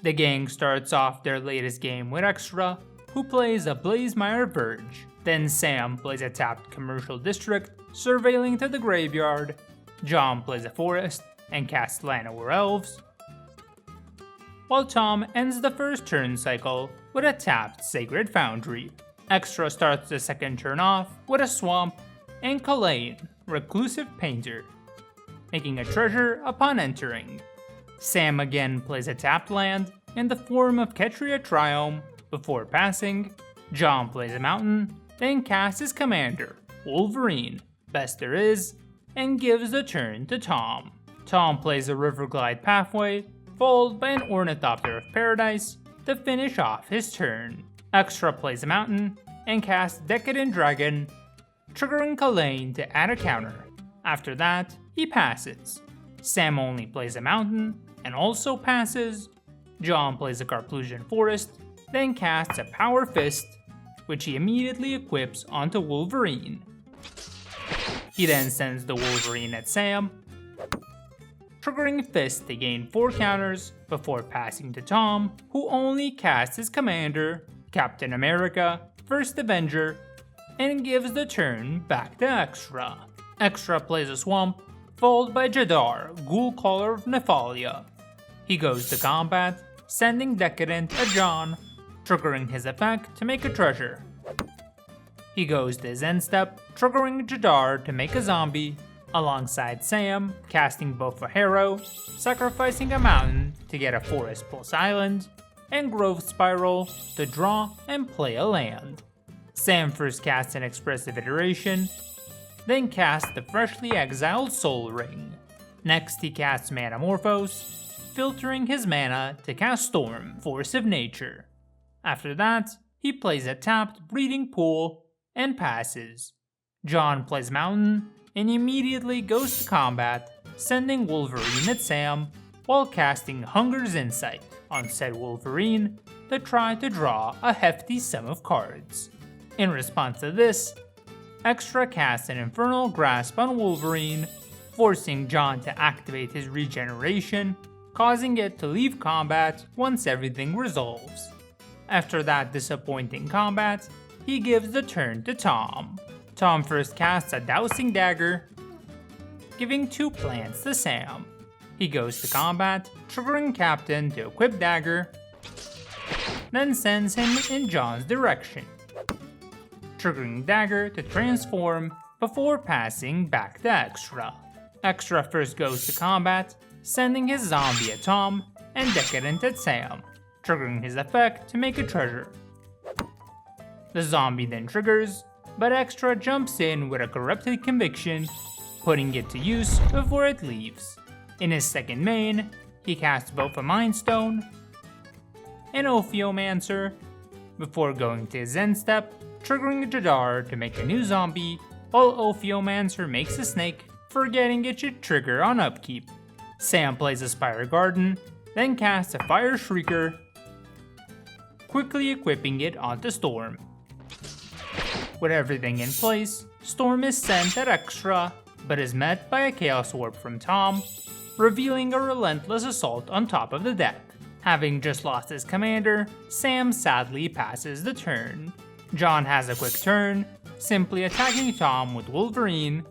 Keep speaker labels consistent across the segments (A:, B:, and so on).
A: The gang starts off their latest game with Extra, who plays a Blazemire Verge. Then Sam plays a tapped commercial district, surveilling to the graveyard. John plays a forest and casts Llanowar Elves, while Tom ends the first turn cycle with a tapped Sacred Foundry. Extra starts the second turn off with a swamp and Kalain, Reclusive Painter, making a treasure upon entering. Sam again plays a tapped land in the form of Ketria Triome before passing. John plays a mountain, then casts his commander, Wolverine, best there is, and gives the turn to Tom. Tom plays a Riverglide Pathway, followed by an Ornithopter of Paradise to finish off his turn. Extra plays a mountain and casts Decadent Dragon, triggering Kalain to add a counter. After that, he passes. Sam only plays a mountain and also passes. John plays a Carplusian Forest, then casts a Power Fist, which he immediately equips onto Wolverine. He then sends the Wolverine at Sam, triggering Fist to gain 4 counters before passing to Tom, who only casts his commander, Captain America, First Avenger, and gives the turn back to Extra. Extra plays a Swamp, followed by Jadar, Ghoulcaller of Nephalia. He goes to combat, sending Decadent at John, triggering his effect to make a treasure. He goes to his end step, triggering Jadar to make a zombie, alongside Sam, casting both a Harrow, sacrificing a mountain to get a Forest Pulse Island, and Growth Spiral to draw and play a land. Sam first casts an Expressive Iteration, then casts the freshly exiled Soul Ring. Next he casts Manamorphose, filtering his mana to cast Storm, Force of Nature. After that, he plays a tapped Breeding Pool and passes. John plays Mountain and immediately goes to combat, sending Wolverine at Sam while casting Hunger's Insight on said Wolverine to try to draw a hefty sum of cards. In response to this, Extra casts an Infernal Grasp on Wolverine, forcing John to activate his regeneration, causing it to leave combat once everything resolves. After that disappointing combat, he gives the turn to Tom. Tom first casts a Dowsing Dagger, giving 2 plants to Sam. He goes to combat, triggering Captain to equip Dagger, then sends him in John's direction, triggering Dagger to transform before passing back to Extra. Extra first goes to combat, sending his zombie at Tom and Decadent at Sam, triggering his effect to make a treasure. The zombie then triggers, but Extra jumps in with a Corrupted Conviction, putting it to use before it leaves. In his second main, he casts both a Mind Stone and Ophiomancer, before going to his end step, triggering Jadar to make a new zombie, while Ophiomancer makes a snake, forgetting it should trigger on upkeep. Sam plays a Spire Garden, then casts a Fire Shrieker, quickly equipping it onto Storm. With everything in place, Storm is sent at Extra, but is met by a Chaos Warp from Tom, revealing a Relentless Assault on top of the deck. Having just lost his commander, Sam sadly passes the turn. John has a quick turn, simply attacking Tom with Wolverine,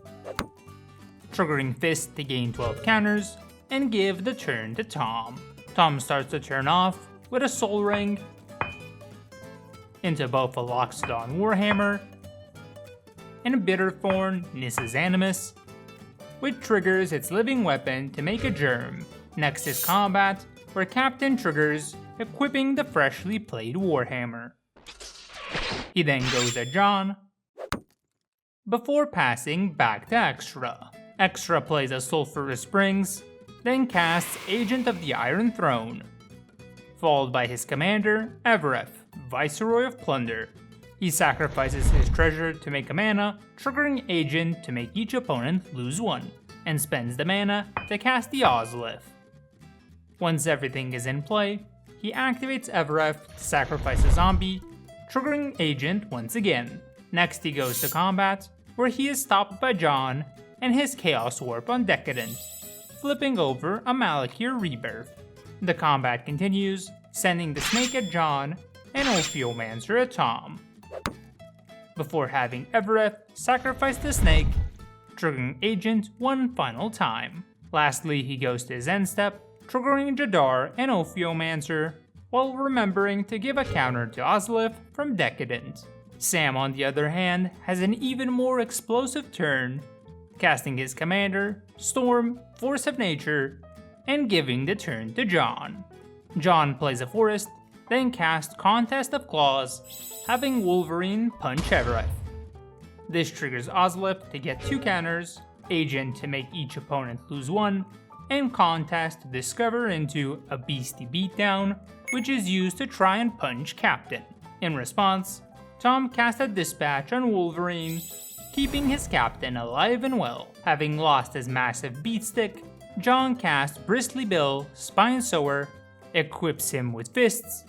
A: triggering Fist to gain 12 counters, and give the turn to Tom. Tom starts the turn off with a Soul Ring into both a Loxodon Warhammer and Bitterthorn Nissa's Animus, which triggers its living weapon to make a Germ. Next is combat, where Captain triggers, equipping the freshly played Warhammer. He then goes at John, before passing back to Extra. Extra plays a Sulphurous Springs, then casts Agent of the Iron Throne, followed by his commander, Evereth, Viceroy of Plunder. He sacrifices his treasure to make a mana, triggering Agent to make each opponent lose 1, and spends the mana to cast the Ozlith. Once everything is in play, he activates Evereth to sacrifice a zombie, triggering Agent once again. Next he goes to combat, where he is stopped by John and his Chaos Warp on Decadent, flipping over a Malakir Rebirth. The combat continues, sending the snake at John and Ophiomancer at Tom. Before having Evereth sacrifice the snake, triggering Agent one final time. Lastly, he goes to his end step, triggering Jadar and Ophiomancer, while remembering to give a counter to Ozlith from Decadent. Sam, on the other hand, has an even more explosive turn, casting his commander, Storm, Force of Nature, and giving the turn to John. John plays a forest, then casts Contest of Claws, having Wolverine punch Evereth. This triggers Ozlith to get 2 counters, Agent to make each opponent lose 1, and Contest to discover into a Beastie Beatdown, which is used to try and punch Captain. In response, Tom casts a Dispatch on Wolverine, keeping his captain alive and well. Having lost his massive beatstick, John casts Bristly Bill, Spine Sower, equips him with fists,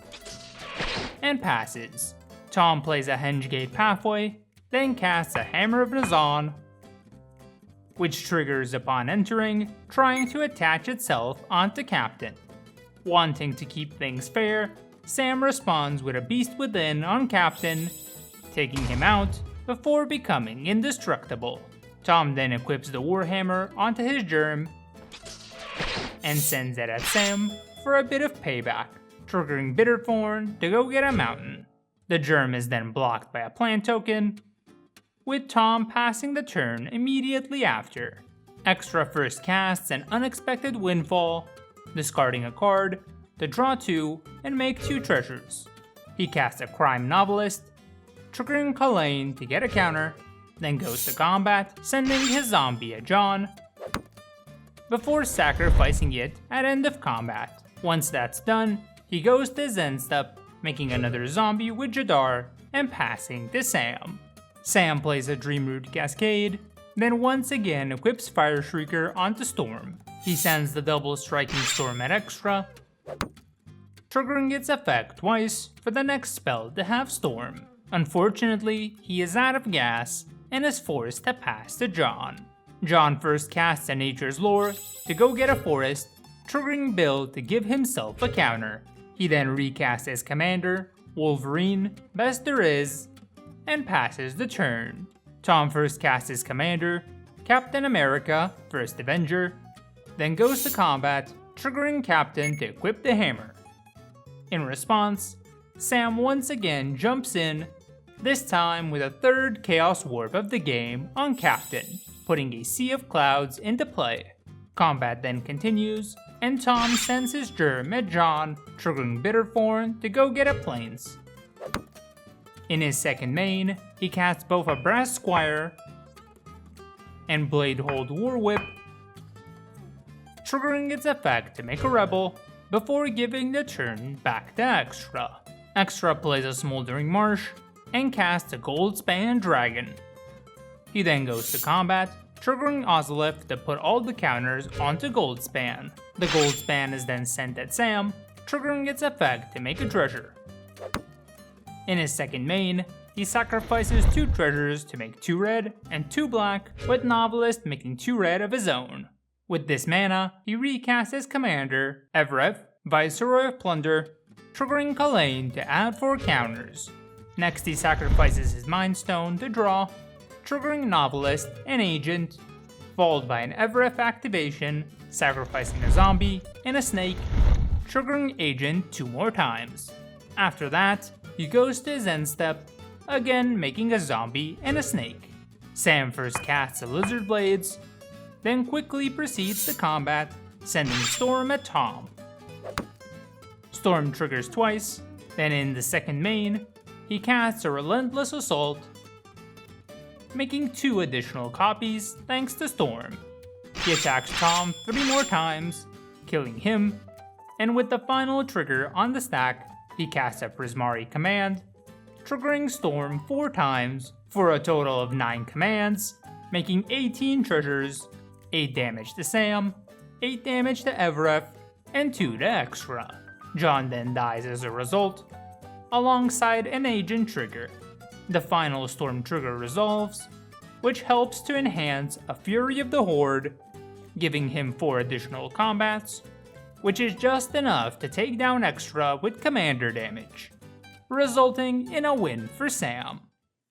A: and passes. Tom plays a Hengate Pathway, then casts a Hammer of Nazan, which triggers upon entering, trying to attach itself onto Captain. Wanting to keep things fair, Sam responds with a Beast Within on Captain, taking him out before becoming indestructible. Tom then equips the Warhammer onto his Germ and sends it at Sam for a bit of payback, triggering Bitterthorn to go get a mountain. The Germ is then blocked by a plant token, with Tom passing the turn immediately after. Extra first casts an Unexpected Windfall, discarding a card to draw 2 and make 2 treasures. He casts a Crime Novelist, triggering Kalain to get a counter, then goes to combat, sending his zombie at John, before sacrificing it at end of combat. Once that's done, he goes to his end step, making another zombie with Jadar, and passing to Sam. Sam plays a Dreamroot Cascade, then once again equips Fire Shrieker onto Storm. He sends the double striking Storm at extra, triggering its effect twice for the next spell to have Storm. Unfortunately, he is out of gas and is forced to pass to John. John first casts a Nature's Lore to go get a forest, triggering Bill to give himself a counter. He then recasts his commander, Wolverine, Best There Is, and passes the turn. Tom first casts his commander, Captain America, First Avenger, then goes to combat, triggering Captain to equip the hammer. In response, Sam once again jumps in, this time with a third Chaos Warp of the game on Captain, putting a Sea of Clouds into play. Combat then continues, and Tom sends his Germ at John, triggering Bitterthorn to go get a Plains. In his second main, he casts both a Brass Squire and Bladehold War Whip, triggering its effect to make a Rebel, before giving the turn back to Extra. Extra plays a Smoldering Marsh and casts a Goldspan Dragon. He then goes to combat, triggering Ozlith to put all the counters onto Goldspan. The Goldspan is then sent at Sam, triggering its effect to make a treasure. In his second main, he sacrifices 2 treasures to make 2 red and 2 black, with Novelist making 2 red of his own. With this mana, he recasts his commander, Evereth, Viceroy of Plunder, triggering Kalain to add 4 counters. Next, he sacrifices his Mind Stone to draw, triggering Novelist and Agent, followed by an Evereth activation, sacrificing a zombie and a snake, triggering Agent 2 more times. After that, he goes to his end step, again making a zombie and a snake. Sam first casts a Lizard Blades, then quickly proceeds to combat, sending Storm at Tom. Storm triggers twice, then in the second main, he casts a Relentless Assault, making 2 additional copies thanks to Storm. He attacks Tom 3 more times, killing him, and with the final trigger on the stack, he casts a Prismari command, triggering Storm 4 times for a total of 9 commands, making 18 treasures, 8 damage to Sam, 8 damage to Evereth, and 2 to Extra. John then dies as a result, alongside an Agent trigger. The final Storm trigger resolves, which helps to enhance a Fury of the Horde, giving him 4 additional combats, which is just enough to take down Extra with commander damage, resulting in a win for Sam.